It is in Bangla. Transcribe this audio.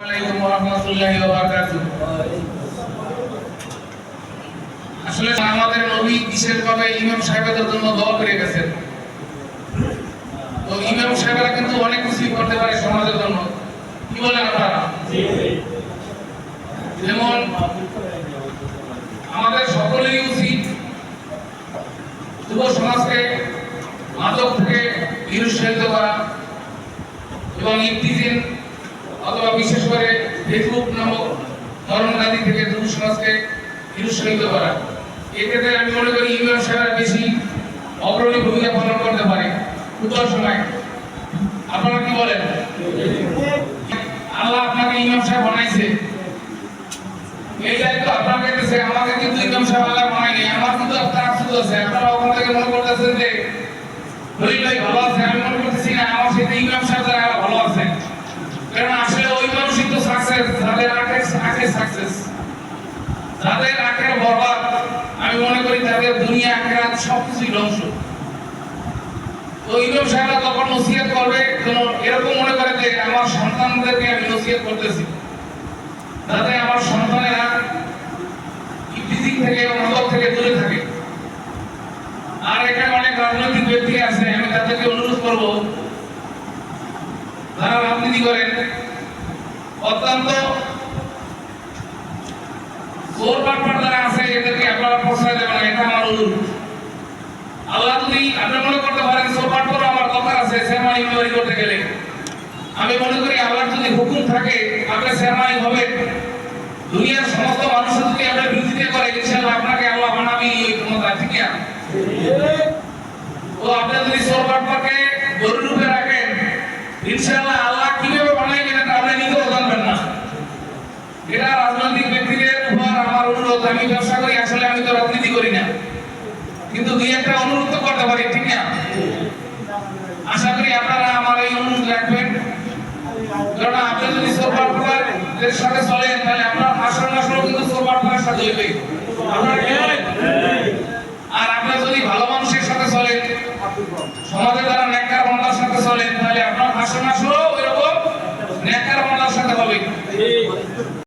আলাইকুম ওয়া রাহমাতুল্লাহি ওয়া বারাকাতুহু। আসলে আমাদের নবী বিশেষভাবে ইমাম সাহেবদের জন্য দোয়া করে গেছেন। তো ইমাম সাহেবরা কিন্তু অনেক কিছু করতে পারে সমাজের জন্য, কি বলেন আপনারা? যেমন আমাদের সকলেরই উচিত যুব সমাজকে মাদক থেকে নিরুৎসাহিত করা এবং ইফতিজিন অথবা বিশেষ করে ফেসবুক নামক ধর্মঘাতী থেকে যুব সমাজকে নিরুৎসাহিত করা। এক্ষেত্রে আমি মনে করি ইমাম সাহেবরা বেশি অগ্রণী ভূমিকা পালন করতে পারে উত্তর সময়। আপনারা কি বলেন? আল্লাহ আপনাকে ইমাম সাহেব বানাইছে, এই দায়িত্ব আপনার কাছে। আমাকে কিন্তু ইমাম সাহেব আল্লাহ বানায়নি, আমার কিন্তু আপনার আফসোস আছে। আপনারা ওখান থেকে মনে করতেছেন যে খলিল ভাই ভালো আছে, আমি মনে করতেছি না আমার সাথে ইমাম সাহেব যারা ভালো আছে। কারণ আসলে ওই মানুষই তো সাকসেস যাদের আখের সাকসেস, যাদের আখের বরবাদ। আমি মনে করি তাদের দুনিয়া আখেরাত সবকিছুই ধ্বংস। তো ইমাম সাহেবরা তখন নসিহত করবে যেন এরকম মনে করে যে আমার সন্তানদেরকে আমি নসিহত করতেছি, যাতে আমার সন্তানেরা ইফতিজিং থেকে মাদক থেকে দূরে থাকে। আর এখানে অনেক রাজনৈতিক ব্যক্তি আছে, আমি তাদেরকে অনুরোধ করব যারা রাজনীতি করেন অত্যন্ত চোর বাটপার যারা আছে এদেরকে আপনারা প্রশ্রয় দেবেন না, এটা আমার অনুরোধ। আল্লাহ যদি আপনি মনে করতে পারেন চোর বাটপার আমার দরকার আছে সেরমানি তৈরি করতে গেলে, আমি মনে করি আল্লাহর যদি হুকুম থাকে আপনি সেরমানি হবেন। দুনিয়ার সমস্ত মানুষ যদি আপনার বিরোধিতা করে ইনশাআল্লাহ আপনাকে আল্লাহ বানাবে এই ক্ষমতা, ঠিক না? তো আপনি যদি চোর বাটপারকে গরু রূপে রাখেন ইনশাআল্লাহ আল্লাহ কিভাবে বানাইবেন এটা আপনি নিজেও জানবেন না। এটা রাজনৈতিক ব্যক্তিদের উপর আমার অনুরোধ। আমি ব্যবসা করি, আসলে আমি তো রাজনীতি করি না, কিন্তু দুই একটা অনুরোধ তো করতে পারি, ঠিক না? আশা করি আপনারা আমার এই অনুরোধ রাখবেন। কারণ আপনি যদি চোর বাটপারের সাথে চলেন তাহলে আপনার হাসর নাসরও কিন্তু চোর বাটপারের সাথে হইবে। আপনারা কি বলেন?